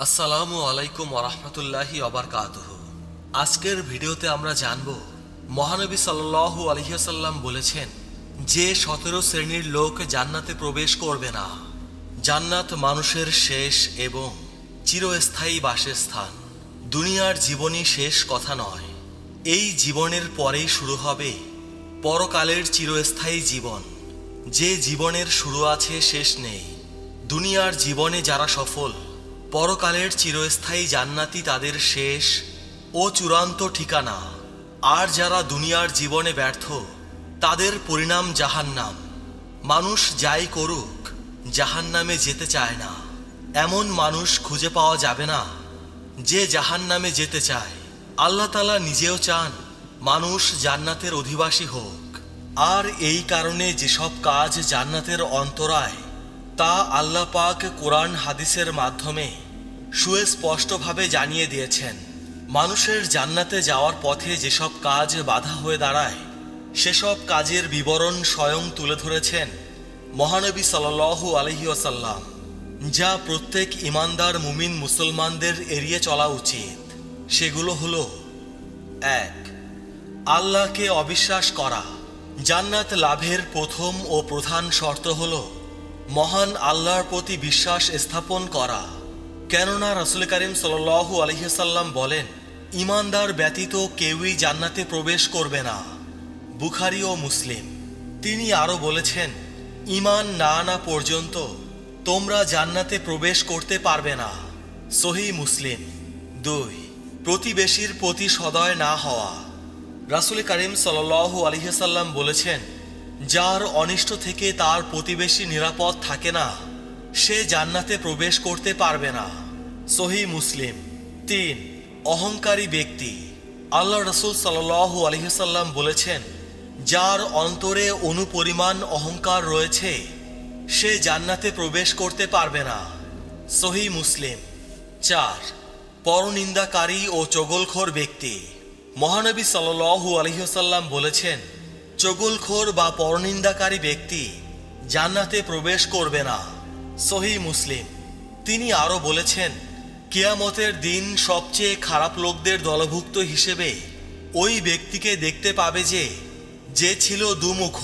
আসসালামু আলাইকুম ওরহমতুল্লাহি ওবারকাতুহু। আজকের ভিডিওতে আমরা জানব মহানবী সাল্লাল্লাহু আলাইহি ওয়াসাল্লাম বলেছেন যে 17 শ্রেণীর লোক জান্নাতে প্রবেশ করবে না। জান্নাত মানুষের শেষ এবং চিরস্থায়ী বাসস্থান। দুনিয়ার জীবনই শেষ কথা নয়, এই জীবনের পরেই শুরু হবে পরকালের চিরস্থায়ী জীবন, যে জীবনের শুরু আছে শেষ নেই। দুনিয়ার জীবনে যারা সফল, পরকালের চিরস্থায়ী জান্নাতি তাদের শেষ ও চূড়ান্ত ঠিকানা। আর যারা দুনিয়ার জীবনে ব্যর্থ, তাদের পরিণাম জাহান্নাম। মানুষ যাই করুক, জাহান্নামে যেতে চায় না। এমন মানুষ খুঁজে পাওয়া যাবে না যে জাহান্নামে যেতে চায়। আল্লাহ তাআলা নিজেও চান মানুষ জান্নাতের অধিবাসী হোক। আর এই কারণে যেসব কাজ জান্নাতের অন্তরায়, তা আল্লাহ পাক কোরআন হাদিসের মাধ্যমে সুস্পষ্টভাবে জানিয়ে দিয়েছেন। মানুষের জান্নাতে যাওয়ার পথে যেসব কাজ বাধা হয়ে দাঁড়ায়, সেসব কাজের বিবরণ স্বয়ং তুলে ধরেছেন মহানবী সাল্লাল্লাহু আলাইহি ওয়াসাল্লাম, যা প্রত্যেক ঈমানদার মুমিন মুসলমানদের এড়িয়ে চলা উচিত। সেগুলো হলো: 1. আল্লাহকে অবিশ্বাস করা। জান্নাত লাভের প্রথম ও প্রধান শর্ত হল মহান আল্লাহর প্রতি বিশ্বাস স্থাপন করা। কেননা রাসূল করিম সাল্লাল্লাহু আলাইহি ওয়াসাল্লাম বলেন, ঈমানদার ব্যতীত কেউই জান্নাতে প্রবেশ করবে না। বুখারী ও মুসলিম। তিনি আরও বলেছেন, ঈমান না আনা পর্যন্ত তোমরা জান্নাতে প্রবেশ করতে পারবে না। সহিহ মুসলিম। 2. প্রতিবেশীর প্রতি সদয় না হওয়া। রাসূল করিম সাল্লাল্লাহু আলাইহি ওয়াসাল্লাম বলেছেন, যার অনিষ্ট থেকে তার প্রতিবেশী নিরাপদ থাকে না, সে জান্নাতে প্রবেশ করতে পারবে না। সহিহ মুসলিম। 3. অহংকারী ব্যক্তি। আল্লাহ রাসূল সাল্লাল্লাহু আলাইহি ওয়াসাল্লাম বলেছেন, যার অন্তরে অনুপরিমাণ অহংকার রয়েছে, সে জান্নাতে প্রবেশ করতে পারবে না। সহিহ মুসলিম। 4. পরনিন্দাকারী ও চগলখোর ব্যক্তি। মহানবী সাল্লাল্লাহু আলাইহি ওয়াসাল্লাম বলেছেন, চগলখোর বা পরনিন্দাকারী ব্যক্তি জান্নাতে প্রবেশ করবে না। সহিহ মুসলিম। তিনি আরও বলেছেন, কিয়ামতের দিন সবচেয়ে খারাপ লোকদের দলভুক্ত হিসেবে ওই ব্যক্তিকে দেখতে পাবে যে ছিল দুমুখ,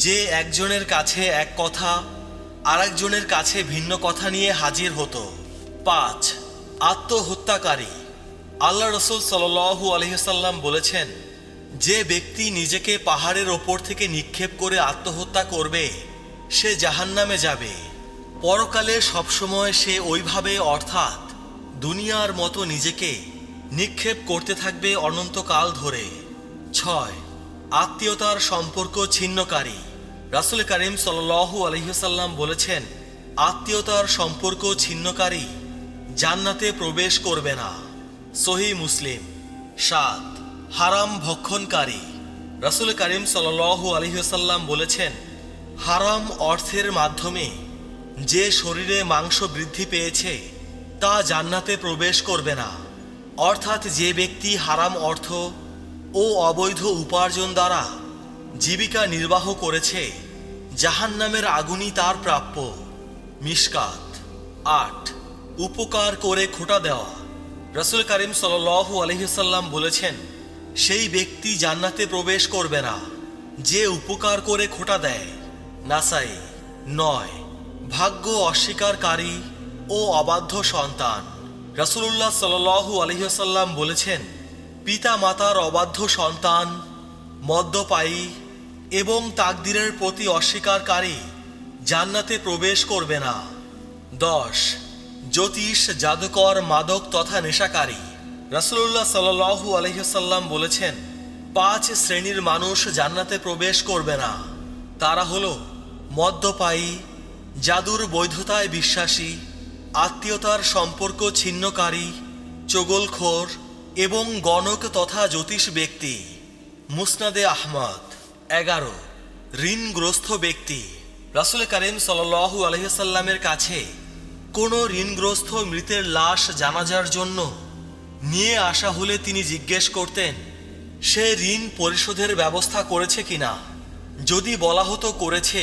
যে একজনের কাছে এক কথা, আরেকজনের কাছে ভিন্ন কথা নিয়ে হাজির হতো। 5. আত্মহত্যাকারী। আল্লাহ রাসূল সাল্লাল্লাহু আলাইহি ওয়াসাল্লাম বলেছেন, যে ব্যক্তি নিজেকে পাহাড়ের ওপর থেকে নিক্ষেপ করে আত্মহত্যা করবে, সে জাহান্নামে যাবে। পরকালে সবসময় সে ওইভাবে, অর্থাৎ দুনিয়ার মতো নিজেকে নিক্ষেপ করতে থাকবে অনন্তকাল ধরে। 6. আত্মীয়তার সম্পর্ক ছিন্নকারী। রাসূল করিম সাল্লাল্লাহু আলাইহি ওয়াসাল্লাম বলেছেন, আত্মীয়তার সম্পর্ক ছিন্নকারী জান্নাতে প্রবেশ করবে না। সহিহ মুসলিম। 7. হারাম ভক্ষণকারী। রাসূল করিম সাল্লাল্লাহু আলাইহি ওয়াসাল্লাম বলেছেন, হারাম অর্থের মাধ্যমে যে শরীরে মাংস বৃদ্ধি পেয়েছে, তা জান্নাতে প্রবেশ করবে না। অর্থাৎ যে ব্যক্তি হারাম অর্থ ও অবৈধ উপার্জন দ্বারা জীবিকা নির্বাহ করেছে, জাহান্নামের আগুনই তার প্রাপ্য। মিশকাত। 8. উপকার করে খোঁটা দেওয়া। রাসূল করিম সাল্লাল্লাহু আলাইহি ওয়াসাল্লাম বলেছেন, সেই ব্যক্তি জান্নাতে প্রবেশ করবে না যে উপকার করে খোঁটা দেয়। নাসাই। 9. ভাগ্য অস্বীকারী ও অবাধ্য সন্তান। রাসূলুল্লাহ সাল্লাল্লাহু আলাইহি ওয়াসাল্লাম বলেছেন, পিতা মাতার অবাধ্য সন্তান, মদ্যপায়ী এবং তাকদীরের প্রতি অস্বীকারী জান্নাতে প্রবেশ করবে না। 10. জ্যোতিষ, জাদুকর, মাদক তথা নেশাকারী। রাসূলুল্লাহ সাল্লাল্লাহু আলাইহি ওয়াসাল্লাম বলেছেন, 5 শ্রেণীর মানুষ জান্নাতে প্রবেশ করবে না। তারা হলো মদ্যপায়ী, জাদুর বৈধতায় বিশ্বাসী, আত্মীয়তার সম্পর্ক ছিন্নকারী, চগলখোর এবং গণক তথা জ্যোতিষ ব্যক্তি। মুসনাদে আহমদ। 11. ঋণগ্রস্ত ব্যক্তি। রাসূল করিম সাল্লাল্লাহু আলাইহি ওয়াসাল্লামের কাছে কোনো ঋণগ্রস্ত মৃতের লাশ জানাজার জন্য নিয়ে আসা হলে তিনি জিজ্ঞেস করতেন, সে ঋণ পরিশোধের ব্যবস্থা করেছে কিনা। যদি বলা হতো করেছে,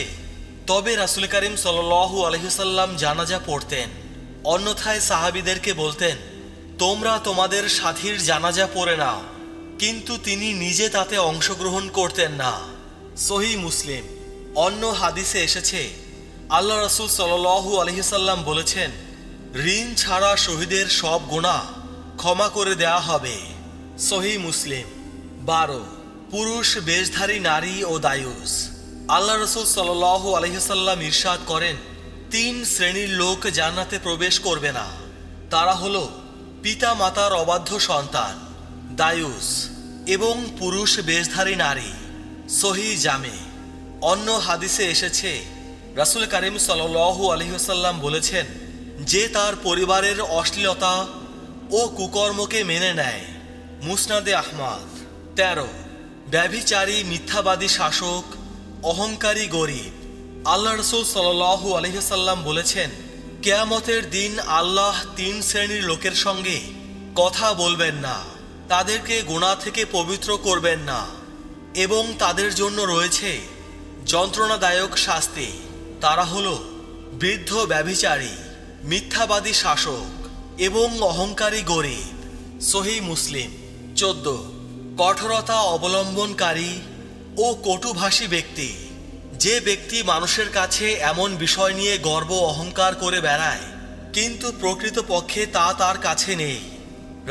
তবে রাসূল করিম সাল্লাল্লাহু আলাইহি ওয়াসাল্লাম জানাজা পড়তেন। অন্যথায় সাহাবীদেরকে বলতেন, তোমরা তোমাদের সাথীর জানাজা পড়ে নাও, কিন্তু তিনি নিজে তাতে অংশগ্রহণ করতেন না। সহিহ মুসলিম। অন্য হাদিসে এসেছে, আল্লাহ রাসূল সাল্লাল্লাহু আলাইহি সাল্লাম বলেছেন, ঋণ ছাড়া শহীদের সব গুনাহ ক্ষমা করে দেয়া হবে। সহিহ মুসলিম। 12, পুরুষ বেশধারী নারী ও দায়ুস। আল্লাহ রাসূল সাল্লাল্লাহু আলাইহি সাল্লাম ইরশাদ করেন, 3 শ্রেণীর লোক জান্নাতে প্রবেশ করবে না। তারা হলো পিতা মাতার অবাধ্য সন্তান, দায়ুস এবং পুরুষ বেশধারী নারী। সহিহ জামে। অন্য হাদিসে এসেছে, রাসূল কারীম সাল্লাল্লাহু আলাইহি ওয়াসাল্লাম বলেছেন, যে তার পরিবারের অশ্লীলতা ও কুকর্মকে মেনে নেয়। মুসনাদে আহমদ। 13, ব্যভিচারী মিথ্যাবাদী শাসক, অহংকারী গরিব। আল্লাহ রাসূল সাল্লাল্লাহু আলাইহি ওয়াসাল্লাম বলেছেন, কিয়ামতের দিন আল্লাহ 3 শ্রেণীর লোকের সঙ্গে কথা বলবেন না, তাদেরকে গুনাহ থেকে পবিত্র করবেন না এবং তাদের জন্য রয়েছে যন্ত্রণাদায়ক শাস্তি। তারা হলো বৃদ্ধ ব্যভিচারী, মিথ্যাবাদী শাসক এবং অহংকারী গরিব। সহিহ মুসলিম। 14, কঠোরতা অবলম্বনকারী ও কটুভাষী ব্যক্তি। যে ব্যক্তি মানুষের কাছে এমন বিষয় নিয়ে গর্ব অহংকার করে বেড়ায়, কিন্তু প্রকৃতপক্ষে তা তার কাছে নেই।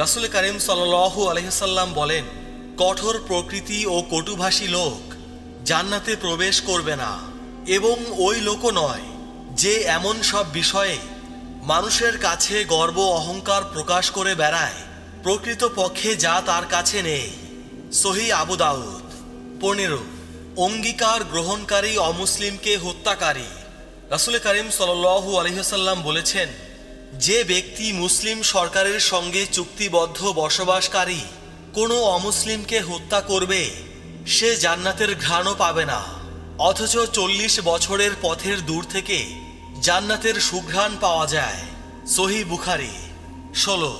রাসূল কারীম সাল্লাল্লাহু আলাইহি সাল্লাম বলেন, কঠোর প্রকৃতি ও কটুভাষী লোক জান্নাতে প্রবেশ করবে না, এবং ওই লোকও নয় যে এমন সব বিষয়ে মানুষের কাছে গর্ব অহংকার প্রকাশ করে বেড়ায়, প্রকৃতপক্ষে যা তার কাছে নেই। সহিহ আবু দাউদ। 15, অঙ্গীকার গ্রহণকারী অমুসলিমকে হত্যাকারী। রাসূল কারীম সাল্লাল্লাহু আলাইহি ওয়াসাল্লাম বলেছেন, যে ব্যক্তি মুসলিম সরকারের সঙ্গে চুক্তিবদ্ধ বসবাসকারী কোনো অমুসলিমকে হত্যা করবে, সে জান্নাতের ঘ্রাণও পাবে না, অথচ 40 বছরের পথের দূর থেকে জান্নাতের সুঘ্রাণ পাওয়া যায়। সহিহ বুখারী। 16,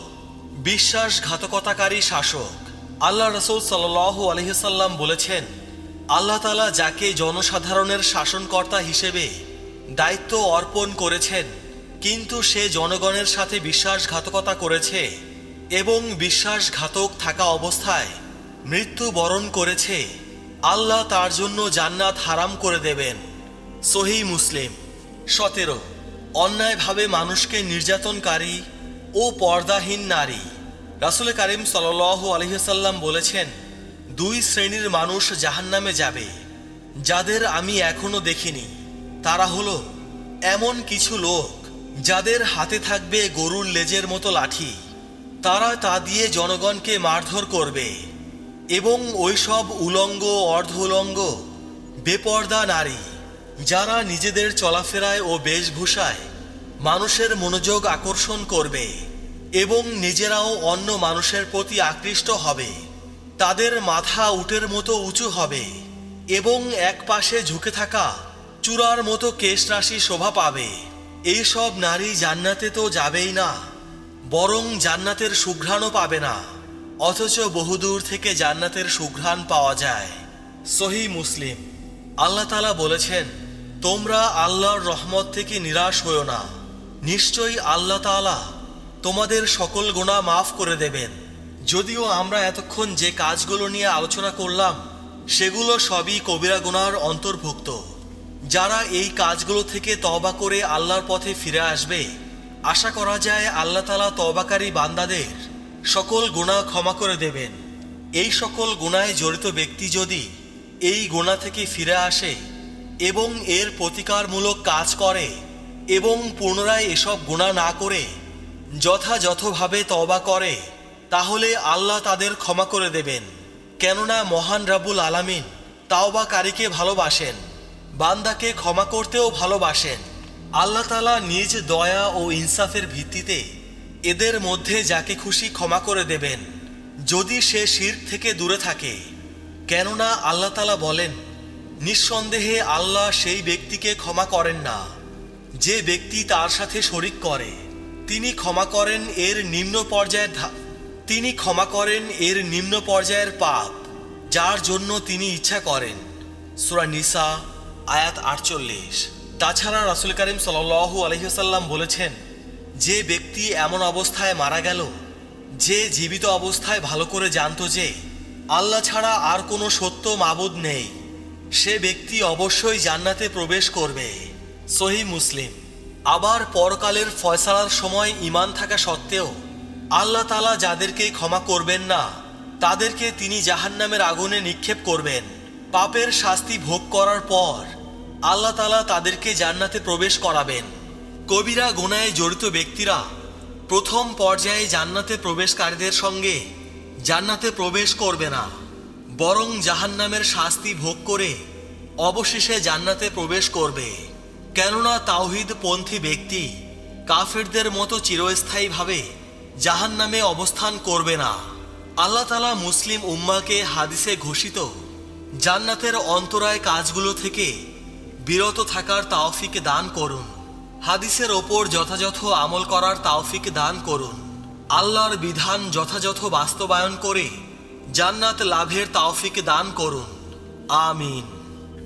বিশ্বাসঘাতকতাকারী শাসক। আল্লাহ রাসূল সাল্লাল্লাহু আলাইহি সাল্লাম বলেছেন, আল্লাহ তাআলা যাকে জনসাধারণের শাসনকর্তা হিসেবে দায়িত্ব অর্পণ করেছেন, কিন্তু সে জনগণের সাথে বিশ্বাসঘাতকতা করেছে এবং বিশ্বাসঘাতক থাকা অবস্থায় মৃত্যু বরণ করেছে, আল্লাহ তার জন্য জান্নাত হারাম করে দেবেন। সহিহ মুসলিম। 17, অন্যায়ভাবে মানুষকে নির্যাতনকারী ও পর্দাহীন নারী। রাসূল কারীম সাল্লাল্লাহু আলাইহি ওয়াসাল্লাম বলেছেন, 2 শ্রেণীর মানুষ জাহান্নামে যাবে, যাদের আমি এখনো দেখিনি। তারা হলো এমন কিছু লোক যাদের হাতে থাকবে গরুর লেজের মতো লাঠি, তারা তা দিয়ে জনগণকে মারধর করবে, এবং ওইসব উলঙ্গ অর্ধ উলঙ্গ বেপর্দা নারী যারা নিজেদের চলাফেরায় ও বেশভূষায় মানুষের মনোযোগ আকর্ষণ করবে এবং নিজেরাও অন্য মানুষের প্রতি আকৃষ্ট হবে। তাদের মাথা উটের মতো উঁচু হবে এবং এক পাশে ঝুঁকে থাকা চূড়ার মতো কেশরাশি শোভা পাবে। এইসব নারী জান্নাতে তো যাবেই না, বরং জান্নাতের সুঘ্রাণও পাবে না, অথচ বহুদূর থেকে জান্নাতের সুঘ্রাণ পাওয়া যায়। সহিহ মুসলিম। আল্লাহ তাআলা বলেছেন, তোমরা আল্লাহর রহমত থেকে নিরাশ হয়ো না, নিশ্চয়ই আল্লাহ তাআলা তোমাদের সকল গুনাহ মাফ করে দেবেন। যদিও আমরা এতক্ষণ যে কাজগুলো নিয়ে আলোচনা করলাম সেগুলো সবই কবিরা গুনাহর অন্তর্ভুক্ত। যারা এই কাজগুলো থেকে তওবা করে আল্লাহর পথে ফিরে আসবে, আশা করা যায় আল্লাহ তাআলা তওবাকারী বান্দাদের সকল গুনাহ ক্ষমা করে দেবেন। এই সকল গুনাহে জড়িত ব্যক্তি যদি এই গুনাহ থেকে ফিরে আসে এবং এর প্রতিকারমূলক কাজ করে এবং পুনরায় এসব গুনাহ না করে যথাযথভাবে তওবা করে, তাহলে আল্লাহ তাদের ক্ষমা করে দেবেন। কেননা মহান রাব্বুল আলামিন তাওবাকারীকে ভালোবাসেন, বান্দাকে ক্ষমা করতেও ভালোবাসেন। আল্লাহ তাআলা নিজ দয়া ও ইনসাফের ভিত্তিতে এদের মধ্যে যাকে খুশি ক্ষমা করে দেবেন, যদি সে শিরক থেকে দূরে থাকে। কেননা আল্লাহ তাআলা বলেন, নিঃসন্দেহে আল্লাহ সেই ব্যক্তিকে ক্ষমা করেন না যে ব্যক্তি তার সাথে শরিক করে। তিনি ক্ষমা করেন এর নিম্ন পর্যায়ের পাপ, যার জন্য তিনি ইচ্ছা করেন। সূরা নিসা আয়াত 48। তাছাড়া রাসূল কারীম সাল্লাল্লাহু আলাইহি ওয়াসাল্লাম বলেছেন, যে ব্যক্তি এমন অবস্থায় মারা গেল, যে জীবিত অবস্থায় ভালো করে জানতো যে আল্লাহ ছাড়া আর কোনো সত্য মাবুদ নেই, সে ব্যক্তি অবশ্যই জান্নাতে প্রবেশ করবে। সহিহ মুসলিম। আবার পরকালের ফয়সালার সময় ঈমান থাকা সত্ত্বেও আল্লাহ তাআলা যাদেরকে ক্ষমা করবেন না, তাদেরকে তিনি জাহান্নামের আগুনে নিক্ষেপ করবেন। পাপের শাস্তি ভোগ করার পর আল্লাহ তাআলা তাদেরকে জান্নাতে প্রবেশ করাবেন। কবিরা গুনাহে জড়িত ব্যক্তিরা প্রথম পর্যায়ে জান্নাতে প্রবেশকারীদের সঙ্গে জান্নাতে প্রবেশ করবে না, বরং জাহান্নামের শাস্তি ভোগ করে অবশেষে জান্নাতে প্রবেশ করবে। কেননা তাওহীদ পন্থী ব্যক্তি কাফেরদের মতো চিরস্থায়ীভাবে জাহান্নামে অবস্থান করবে না। আল্লাহ তাআলা মুসলিম উম্মাহকে হাদিসে ঘোষিত জান্নাতের অন্তরায় কাজগুলো থেকে বিরত থাকার তৌফিক দান করুন। হাদিসের ওপর যথাযথ আমল করার তৌফিক দান করুন। আল্লাহর বিধান যথাযথ বাস্তবায়ন করে জান্নাত লাভের তৌফিক দান করুন। আমিন।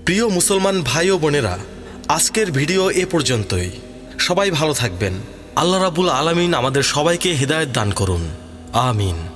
প্রিয় মুসলমান ভাই ও বোনেরা, আজকের ভিডিও এ পর্যন্তই। সবাই ভালো থাকবেন। আল্লাহ রাব্বুল আলামিন আমাদের সবাইকে হিদায়াত দান করুন। আমিন।